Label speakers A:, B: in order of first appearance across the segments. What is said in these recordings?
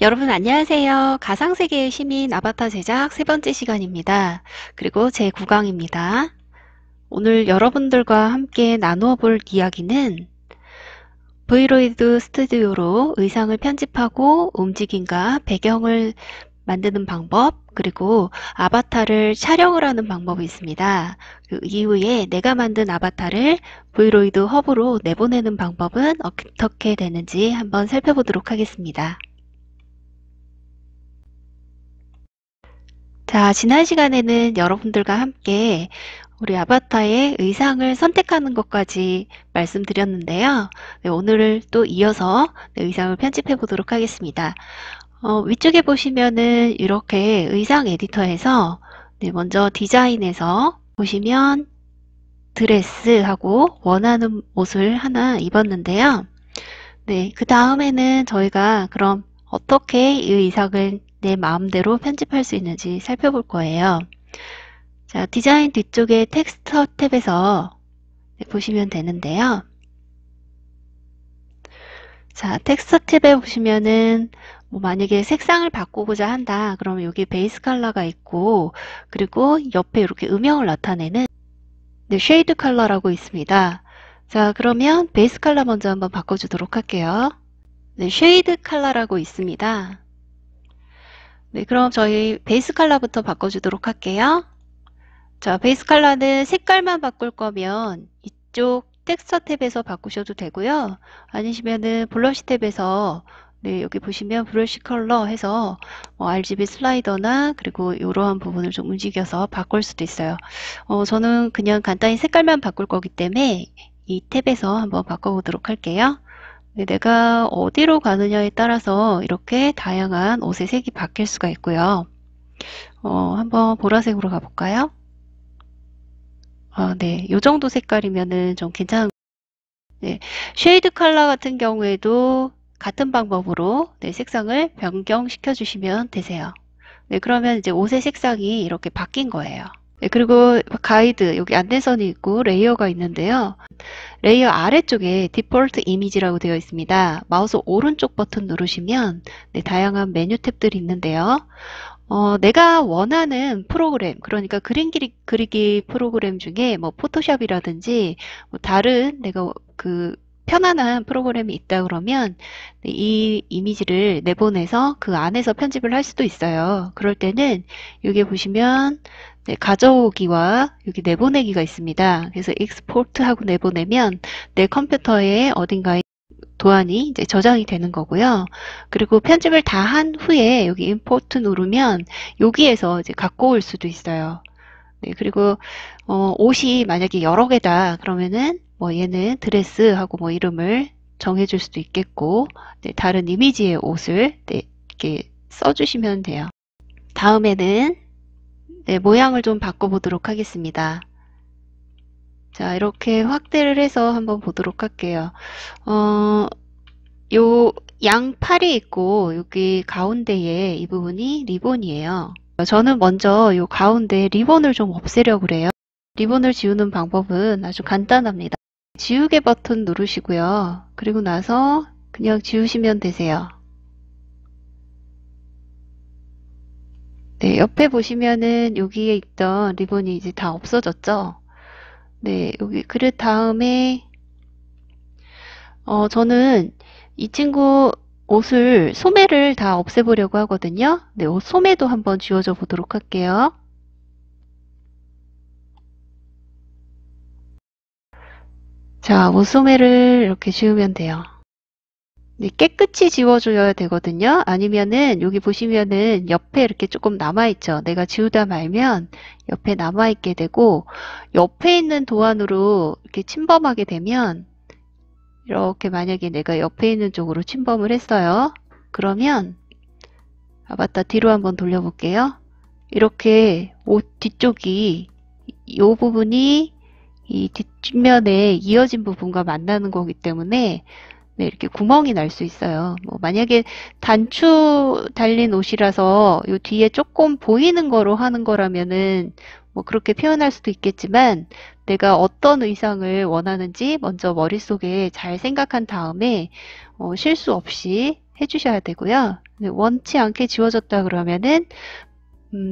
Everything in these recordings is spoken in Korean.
A: 여러분 안녕하세요. 가상세계의 시민 아바타 제작 세 번째 시간입니다. 그리고 제 9강입니다. 오늘 여러분들과 함께 나누어 볼 이야기는 브이로이드 스튜디오로 의상을 편집하고 움직임과 배경을 만드는 방법, 그리고 아바타를 촬영을 하는 방법이 있습니다. 그 이후에 내가 만든 아바타를 브이로이드 허브로 내보내는 방법은 어떻게 되는지 한번 살펴보도록 하겠습니다. 자, 지난 시간에는 여러분들과 함께 우리 아바타의 의상을 선택하는 것까지 말씀드렸는데요. 네, 오늘을 또 이어서 의상을 편집해 보도록 하겠습니다. 위쪽에 보시면은 이렇게 의상 에디터에서 먼저 디자인에서 보시면 드레스하고 원하는 옷을 하나 입었는데요. 네, 그 다음에는 저희가 그럼 어떻게 이 의상을 내 마음대로 편집할 수 있는지 살펴볼 거예요. 자, 디자인 뒤쪽에 텍스처 탭에서 보시면 되는데요. 자, 텍스처 탭에 보시면은 만약에 색상을 바꾸고자 한다. 그러면 여기 베이스 컬러가 있고, 그리고 옆에 이렇게 음영을 나타내는 쉐이드 컬러라고 있습니다. 자, 그러면 베이스 컬러 먼저 한번 바꿔주도록 할게요. 네, 쉐이드 컬러라고 있습니다. 네, 그럼 저희 베이스 컬러부터 바꿔주도록 할게요. 자, 베이스 컬러는 색깔만 바꿀 거면 이쪽 텍스처 탭에서 바꾸셔도 되고요. 아니시면은 블러쉬 탭에서 여기 보시면 브러쉬 컬러 해서 RGB 슬라이더나 그리고 이러한 부분을 좀 움직여서 바꿀 수도 있어요. 저는 그냥 간단히 색깔만 바꿀 거기 때문에 이 탭에서 한번 바꿔보도록 할게요. 내가 어디로 가느냐에 따라서 이렇게 다양한 옷의 색이 바뀔 수가 있고요. 한번 보라색으로 가볼까요? 네, 요 정도 색깔이면은 좀 괜찮은. 네, 쉐이드 컬러 같은 경우에도 같은 방법으로 색상을 변경시켜 주시면 되세요. 네, 그러면 이제 옷의 색상이 이렇게 바뀐 거예요. 네, 그리고 가이드, 여기 안내선이 있고 레이어가 있는데요. 레이어 아래쪽에 디폴트 이미지라고 되어 있습니다. 마우스 오른쪽 버튼 누르시면 다양한 메뉴 탭들이 있는데요. 내가 원하는 프로그램, 그러니까 그림 그리기 프로그램 중에 포토샵이라든지 다른 내가 편안한 프로그램이 있다 그러면 이 이미지를 내보내서 그 안에서 편집을 할 수도 있어요. 그럴 때는 여기 보시면 가져오기와 여기 내보내기가 있습니다. 그래서 익스포트 하고 내보내면 내 컴퓨터에 어딘가에 도안이 이제 저장이 되는 거고요. 그리고 편집을 다 한 후에 여기 임포트 누르면 여기에서 이제 갖고 올 수도 있어요. 네, 그리고 옷이 만약에 여러 개다 그러면은 얘는 드레스하고 이름을 정해줄 수도 있겠고 다른 이미지의 옷을 이렇게 써주시면 돼요. 다음에는 모양을 좀 바꿔보도록 하겠습니다. 자, 이렇게 확대를 해서 한번 보도록 할게요. 요 양팔이 있고 여기 가운데에 이 부분이 리본이에요. 저는 먼저 요 가운데 리본을 좀 없애려고 그래요. 리본을 지우는 방법은 아주 간단합니다. 지우개 버튼 누르시고요. 그리고 나서 그냥 지우시면 되세요. 네, 옆에 보시면은 여기에 있던 리본이 이제 다 없어졌죠. 네, 여기 그릇 다음에 저는 이 친구 옷을 소매를 다 없애보려고 하거든요. 네, 옷 소매도 한번 지워줘 보도록 할게요. 자, 옷 소매를 이렇게 지우면 돼요. 네, 깨끗이 지워줘야 되거든요. 아니면은 여기 보시면은 옆에 이렇게 조금 남아있죠. 내가 지우다 말면 옆에 남아있게 되고 옆에 있는 도안으로 이렇게 침범하게 되면 이렇게 만약에 내가 옆에 있는 쪽으로 침범을 했어요. 그러면 아바타 뒤로 한번 돌려볼게요. 이렇게 옷 뒤쪽이 이 부분이 이 뒷면에 이어진 부분과 만나는 거기 때문에 이렇게 구멍이 날 수 있어요. 만약에 단추 달린 옷이라서 요 뒤에 조금 보이는 거로 하는 거라면은 그렇게 표현할 수도 있겠지만 내가 어떤 의상을 원하는지 먼저 머릿속에 잘 생각한 다음에 실수 없이 해주셔야 되고요. 원치 않게 지워졌다 그러면은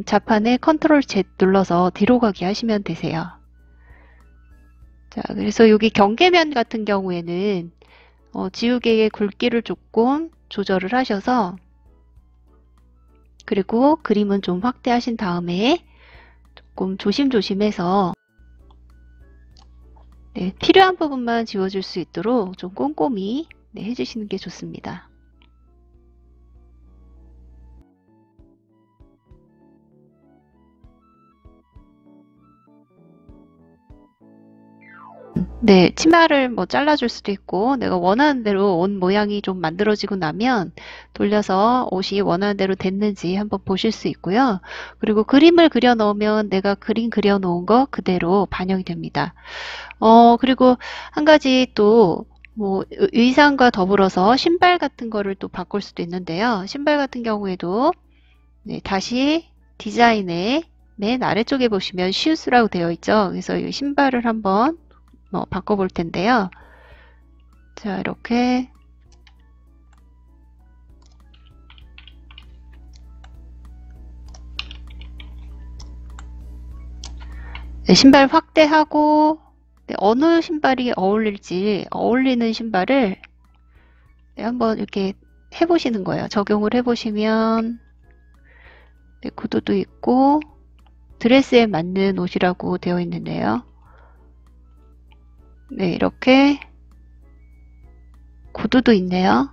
A: 자판에 컨트롤 Z 눌러서 뒤로 가기 하시면 되세요. 자, 그래서 여기 경계면 같은 경우에는 지우개의 굵기를 조금 조절을 하셔서, 그리고 그림은 좀 확대하신 다음에 조금 조심조심해서 네, 필요한 부분만 지워줄 수 있도록 좀 꼼꼼히 해주시는 게 좋습니다. 네, 치마를 뭐 잘라줄 수도 있고, 내가 원하는 대로 옷 모양이 좀 만들어지고 나면 돌려서 옷이 원하는 대로 됐는지 한번 보실 수 있고요. 그리고 그림을 그려 넣으면 내가 그림 그려 놓은 거 그대로 반영이 됩니다. 그리고 한 가지 또 뭐 의상과 더불어서 신발 같은 거를 또 바꿀 수도 있는데요. 신발 같은 경우에도 네, 다시 디자인의 맨 아래쪽에 보시면 슈즈라고 되어 있죠. 그래서 이 신발을 한번 바꿔볼 텐데요. 자, 이렇게 네, 신발 확대하고 네, 어느 신발이 어울릴지 어울리는 신발을 네, 한번 이렇게 해보시는 거예요. 적용을 해보시면 네, 구두도 있고 드레스에 맞는 옷이라고 되어 있는데요. 네, 이렇게 구두도 있네요.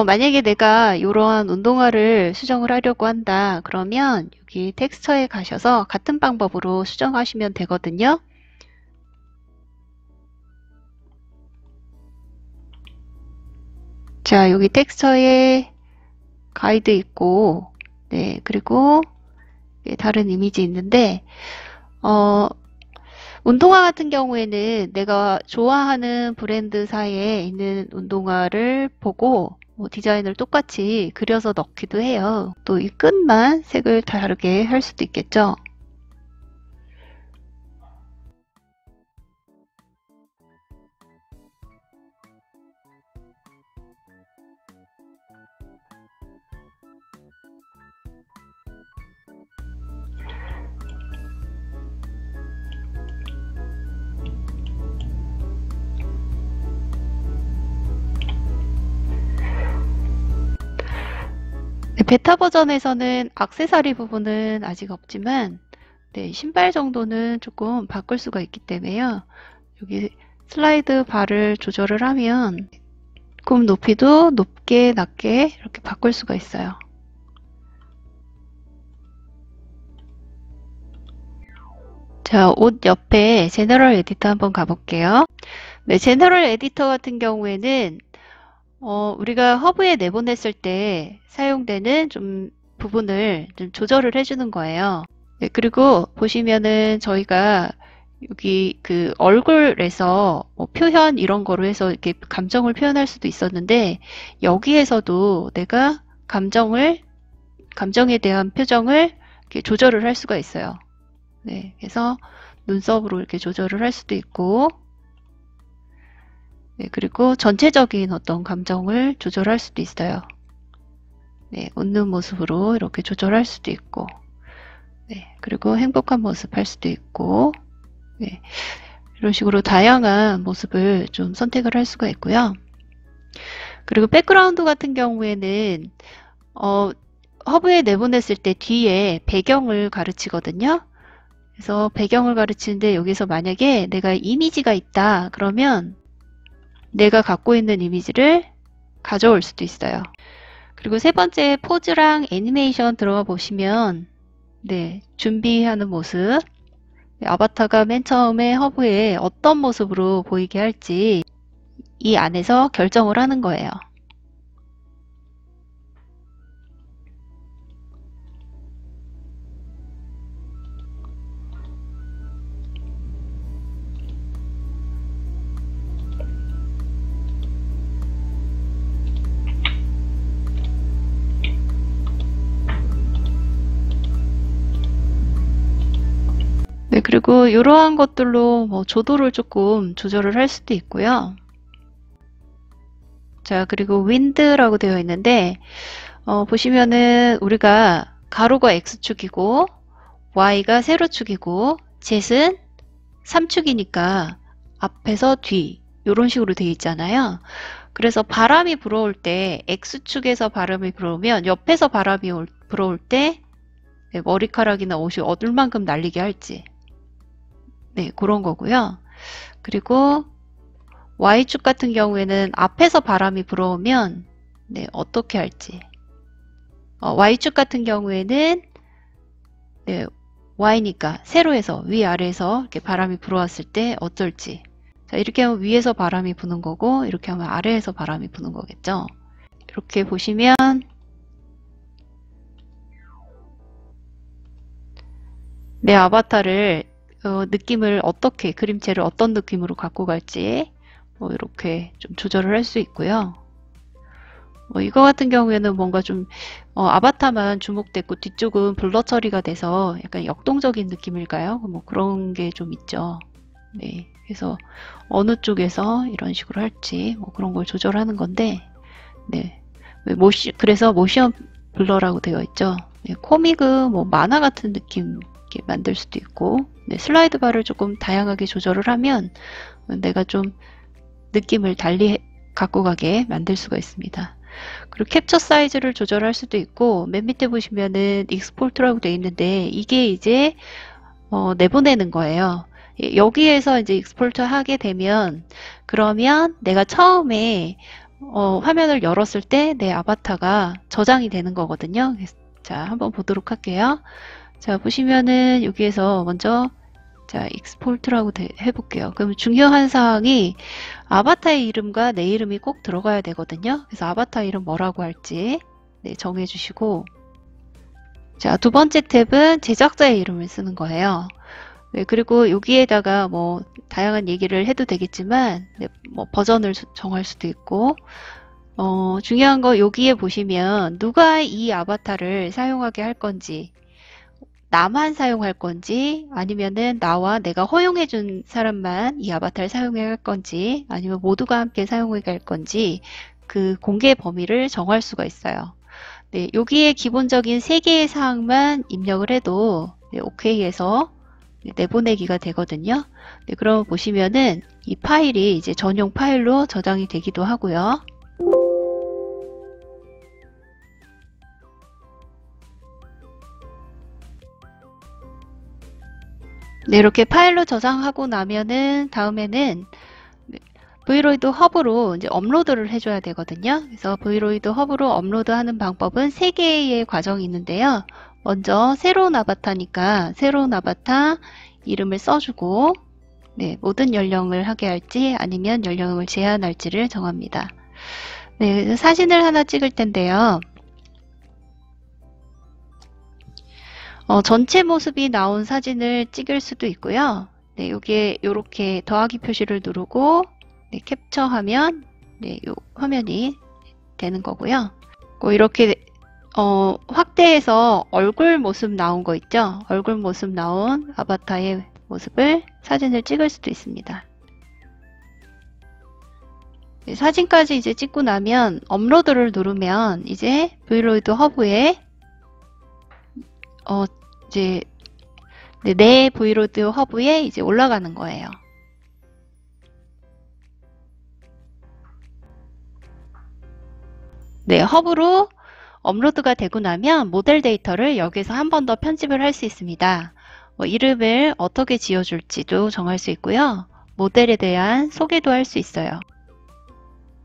A: 만약에 내가 이러한 운동화를 수정을 하려고 한다. 그러면 여기 텍스처에 가셔서 같은 방법으로 수정하시면 되거든요. 자, 여기 텍스처에 가이드 있고, 네, 그리고 다른 이미지 있는데, 운동화 같은 경우에는 내가 좋아하는 브랜드사에 있는 운동화를 보고 디자인을 똑같이 그려서 넣기도 해요. 또 이 끝만 색을 다르게 할 수도 있겠죠. 네, 베타 버전에서는 액세서리 부분은 아직 없지만 네, 신발 정도는 조금 바꿀 수가 있기 때문에요. 여기 슬라이드 바를 조절을 하면 굽 높이도 높게 낮게 이렇게 바꿀 수가 있어요. 자, 옷 옆에 제너럴 에디터 한번 가볼게요. 네, 제너럴 에디터 같은 경우에는 우리가 허브에 내보냈을 때 사용되는 좀 부분을 좀 조절을 해주는 거예요. 네, 그리고 보시면은 저희가 여기 그 얼굴에서 뭐 표현 이런 거로 해서 이렇게 감정을 표현할 수도 있었는데 여기에서도 내가 감정에 대한 표정을 이렇게 조절을 할 수가 있어요. 네, 그래서 눈썹으로 이렇게 조절을 할 수도 있고, 네, 그리고 전체적인 어떤 감정을 조절할 수도 있어요. 네, 웃는 모습으로 이렇게 조절할 수도 있고, 네, 그리고 행복한 모습 할 수도 있고, 네, 이런 식으로 다양한 모습을 좀 선택을 할 수가 있고요. 그리고 백그라운드 같은 경우에는 허브에 내보냈을 때 뒤에 배경을 가르치거든요. 그래서 배경을 가르치는데 여기서 만약에 내가 이미지가 있다 그러면 내가 갖고 있는 이미지를 가져올 수도 있어요. 그리고 세 번째 포즈랑 애니메이션 들어가 보시면 네, 준비하는 모습, 아바타가 맨 처음에 허브에 어떤 모습으로 보이게 할지 이 안에서 결정을 하는 거예요. 그리고 이러한 것들로 뭐 조도를 조금 조절을 할 수도 있고요. 자, 그리고 윈드라고 되어 있는데 보시면은 우리가 가로가 X축이고 Y가 세로축이고 Z은 3축이니까 앞에서 뒤 이런 식으로 되어 있잖아요. 그래서 바람이 불어올 때 X축에서 바람이 불어오면 옆에서 바람이 불어올 때 머리카락이나 옷이 얼만큼 날리게 할지 네, 그런 거고요. 그리고 Y축 같은 경우에는 앞에서 바람이 불어오면 네, 어떻게 할지 Y축 같은 경우에는 네, Y니까 세로에서 위아래에서 이렇게 바람이 불어왔을 때 어쩔지. 자, 이렇게 하면 위에서 바람이 부는 거고 이렇게 하면 아래에서 바람이 부는 거겠죠. 이렇게 보시면 내 아바타를 느낌을 어떻게 그림체를 어떤 느낌으로 갖고 갈지 뭐 이렇게 좀 조절을 할 수 있고요. 이거 같은 경우에는 뭔가 좀 아바타만 주목됐고 뒤쪽은 블러 처리가 돼서 약간 역동적인 느낌일까요? 뭐 그런 게 좀 있죠. 네, 그래서 어느 쪽에서 이런 식으로 할지 뭐 그런 걸 조절하는 건데, 네, 그래서 모션 블러라고 되어 있죠. 네, 코믹은 뭐 만화 같은 느낌 이렇게 만들 수도 있고, 네, 슬라이드 바를 조금 다양하게 조절을 하면 내가 좀 느낌을 달리 갖고 가게 만들 수가 있습니다. 그리고 캡처 사이즈를 조절할 수도 있고 맨 밑에 보시면은 익스포트라고 되어 있는데 이게 이제 내보내는 거예요. 여기에서 이제 익스포트 하게 되면 그러면 내가 처음에 화면을 열었을 때 내 아바타가 저장이 되는 거거든요. 자, 한번 보도록 할게요. 자, 보시면은 여기에서 먼저 자, 익스포트라고 해볼게요. 그럼 중요한 사항이 아바타의 이름과 내 이름이 꼭 들어가야 되거든요. 그래서 아바타 이름 뭐라고 할지 네, 정해주시고, 자, 두 번째 탭은 제작자의 이름을 쓰는 거예요. 네, 그리고 여기에다가 뭐 다양한 얘기를 해도 되겠지만 네, 뭐 버전을 정할 수도 있고, 중요한 거 여기에 보시면 누가 이 아바타를 사용하게 할 건지, 나만 사용할 건지 아니면은 나와 내가 허용해 준 사람만 이 아바타를 사용할 건지 아니면 모두가 함께 사용해 갈 건지 그 공개 범위를 정할 수가 있어요. 네, 여기에 기본적인 3개의 사항만 입력을 해도 네, OK해서 내보내기가 되거든요. 네, 그럼 보시면은 이 파일이 이제 전용 파일로 저장이 되기도 하고요. 네, 이렇게 파일로 저장하고 나면은 다음에는 브이로이드 허브로 이제 업로드를 해줘야 되거든요. 그래서 브이로이드 허브로 업로드하는 방법은 3개의 과정이 있는데요. 먼저 새로운 아바타니까 새로운 아바타 이름을 써주고 네, 모든 연령을 하게 할지 아니면 연령을 제한할지를 정합니다. 네, 사진을 하나 찍을 텐데요. 전체 모습이 나온 사진을 찍을 수도 있고요. 네, 여기에 이렇게 더하기 표시를 누르고 네, 캡처하면 네, 요 화면이 되는 거고요. 이렇게 확대해서 얼굴 모습 나온 거 있죠? 얼굴 모습 나온 아바타의 모습을 사진을 찍을 수도 있습니다. 네, 사진까지 이제 찍고 나면 업로드를 누르면 이제 브이로이드 허브에 이제 내 브이로이드 허브에 이제 올라가는 거예요. 네, 허브로 업로드가 되고 나면 모델 데이터를 여기서 한 번 더 편집을 할 수 있습니다. 이름을 어떻게 지어줄지도 정할 수 있고요. 모델에 대한 소개도 할 수 있어요.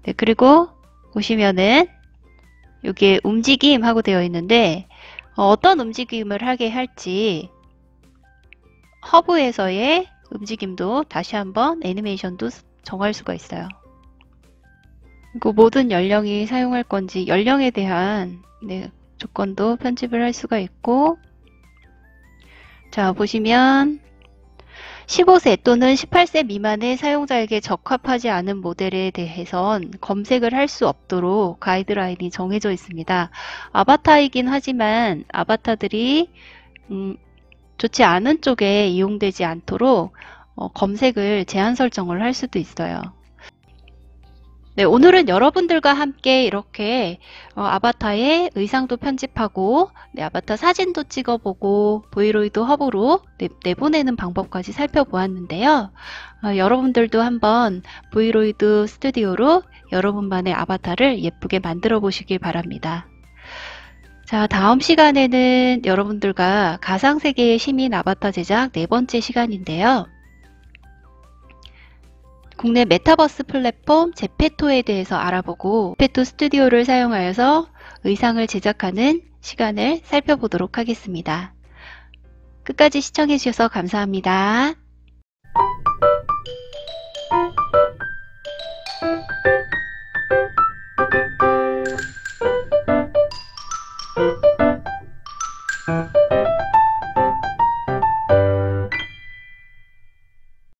A: 네, 그리고 보시면은 여기에 움직임 하고 되어 있는데 어떤 움직임을 하게 할지 허브에서의 움직임도 다시 한번 애니메이션도 정할 수가 있어요. 그리고 모든 연령이 사용할 건지 연령에 대한 네, 조건도 편집을 할 수가 있고, 자 보시면 15세 또는 18세 미만의 사용자에게 적합하지 않은 모델에 대해선 검색을 할 수 없도록 가이드라인이 정해져 있습니다. 아바타이긴 하지만 아바타들이 좋지 않은 쪽에 이용되지 않도록 검색을 제한 설정을 할 수도 있어요. 네, 오늘은 여러분들과 함께 이렇게 아바타의 의상도 편집하고 아바타 사진도 찍어보고 보이로이드 허브로 내보내는 방법까지 살펴보았는데요. 여러분들도 한번 보이로이드 스튜디오로 여러분만의 아바타를 예쁘게 만들어 보시길 바랍니다. 자, 다음 시간에는 여러분들과 가상세계의 시민 아바타 제작 4번째 시간인데요. 국내 메타버스 플랫폼 제페토에 대해서 알아보고 제페토 스튜디오를 사용하여서 의상을 제작하는 시간을 살펴보도록 하겠습니다. 끝까지 시청해 주셔서 감사합니다.